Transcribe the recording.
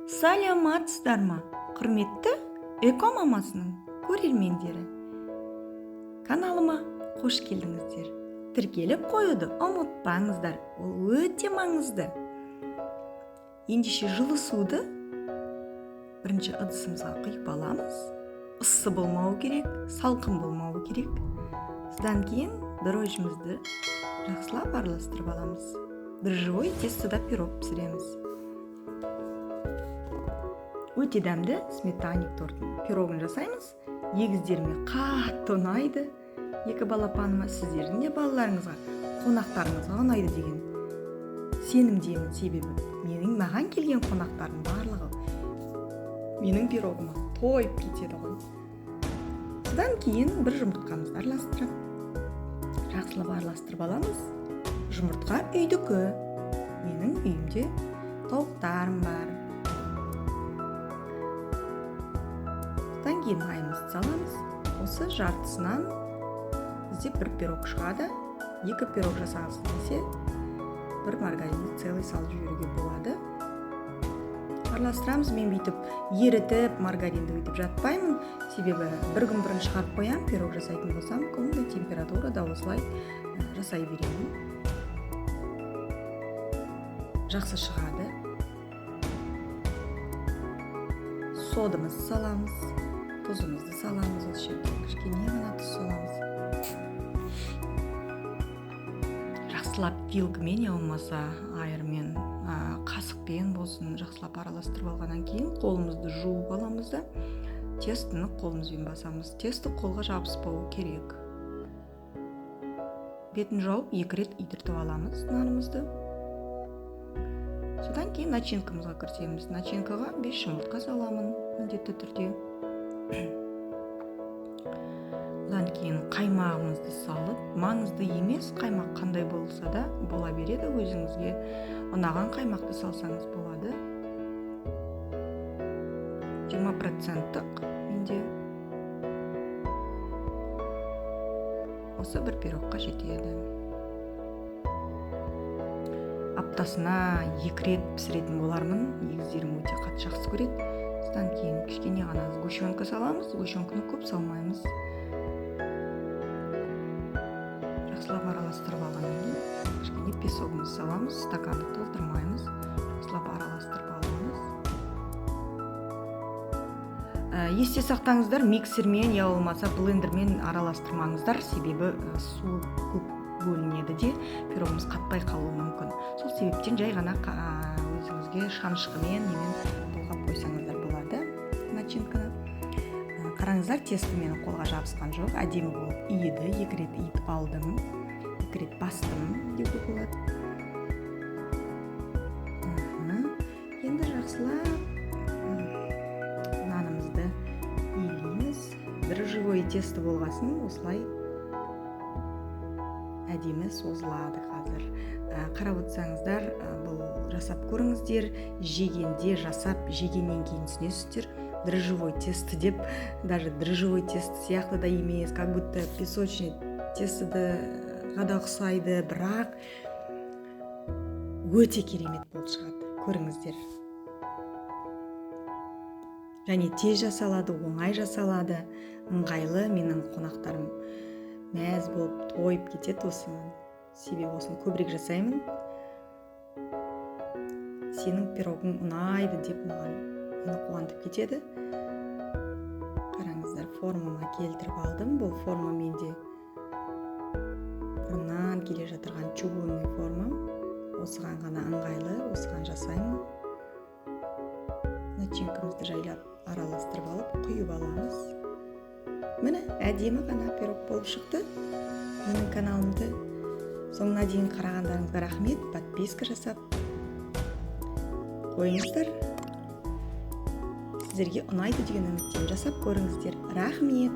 Саламатсыздар ма, құрметті Эко мамасының көрермендері. Каналыма қош келдіңіздер. Тіркеліп қоюды ұмытпаңыздар, ол өте маңызды. Ендеше жылы суды бірінші ыдысымызға құйып аламыз. Ыссы болмауы керек, салқын болмауы керек. Содан кейін дрожжімізді жақсылап араластырып аламыз. Дрожжевой тестода пирог пісіреміз. Өте дәмді сметаник тортын пирогын жасаймыз. Егіздеріме қатты ұнайды. Екі балапаныма, сіздердің де балаларыңызға, қонақтарыңызға ұнайды деген сенімдемін. Себебі маған келген қонақтардың барлығы менің пирогыма тойып кетеді ғой. Содан кейін бір жұмыртқамызды жақсылап араластырып аламыз. Жұмыртқа үйдікі. Менің үйімде тауықтарым бар. Содан кейін майымызды саламыз. Осы жартысынан бізде бір пирог шығады. 2 пирог жасағыңыз келсе, бір маргаринді целый салып жіберуге болады. Араластырамыз. Мен бүйтіп ерітіп, маргаринді бүйтіп жатпаймын. Себебі бір күн бұрын шығарып қоям, пирог жасайтын болсам, комнатный температурада осылай жасай беремін. Жақсы шығады. Содамызды саламыз. Тұзымызды саламыз. Осы жерде кішкене ғана тұз саламыз. Жақсылап вилкамен, я болмаса айырмен, қасықпен болсын жақсылап араластырып алғаннан кейін қолымызды жуып аламыз да тестіні қолымызбен басамыз. Тесті қолға жабыспауы керек. Бетін жауып 2 рет идіртіп аламыз нанымызды. Содан кейін начинкамызға кірісеміз. Начинкаға 5 жұмыртқа саламын міндетті түрде. Одан кейін қаймағымызды салып, маңызды емес, қаймақ қандай болса да бола береді. Өзіңізге ұнаған қаймақты салсаңыз болады. 20%-тық менде осы бір пирогқа жетеді. Аптасына 2 рет пісіретін болармын. Егіздерім өте қатты жақсы көреді. Содан кейін кішкене ғана сгущенка саламыз. Сгущенканы көп салмаймыз. Жақсылап араластырып алғаннан кейін кішкене песогымызды саламыз. Стаканды толтырмаймыз. Жақсылап араластырып аламыз. Есте сақтаңыздар, миксермен, я болмаса блендермен араластырмаңыздар. Себебі су көп бөлінеді де пирогымыз қатпай қалуы мүмкін. Сол себептен жай ғана өзіңізге шанышқымен бұлғап қойсаңыздар болады начинканы. Қараңыздар, тесті менің қолға жабысқан жоқ, әдемі болып иеді. 2 рет иітіп алдым, 2 рет бастым деуге болады. Енді жақсылап нанымызды иілейміз. Дрожжевой тесті болғасын осылай әдемі созылады қазір. Қарап отырсаңыздар, бұл жасап көріңіздер. Жегенде жасап, жегеннен кейін түсінесіздер. Дрожжевой тесті деп, даже дрожжевой тесті сияқты да емес, как будто песочный тестіді ғада ұқсайды, бірақ өте керемет болып шығады. Көріңіздер. Және тез жасалады, оңай жасалады, ыңғайлы. Менің қонақтарым мәз болып тойып кетеді осымен. Себебі осыны көбірек жасаймын. Сенің пирогың ұнайды деп мені қуантып кетеді. Қараңыздар, формама келтіріп алдым. Бұл форма менде бұрыннан келе жатырған чугунный формам. Осыған ғана ыңғайлы, осыған жасаймын. Начинкамызды жайлап араластырып алып, құйып аламыз. Міне, әдемі ғана пирог болып шықты. Менің каналымды соңына дейін қарағандарыңызға рахмет. Подписка жасап қойыңыздар. Сіздерге ұнайды деген үміттен жасап көріңіздер. Рахмет.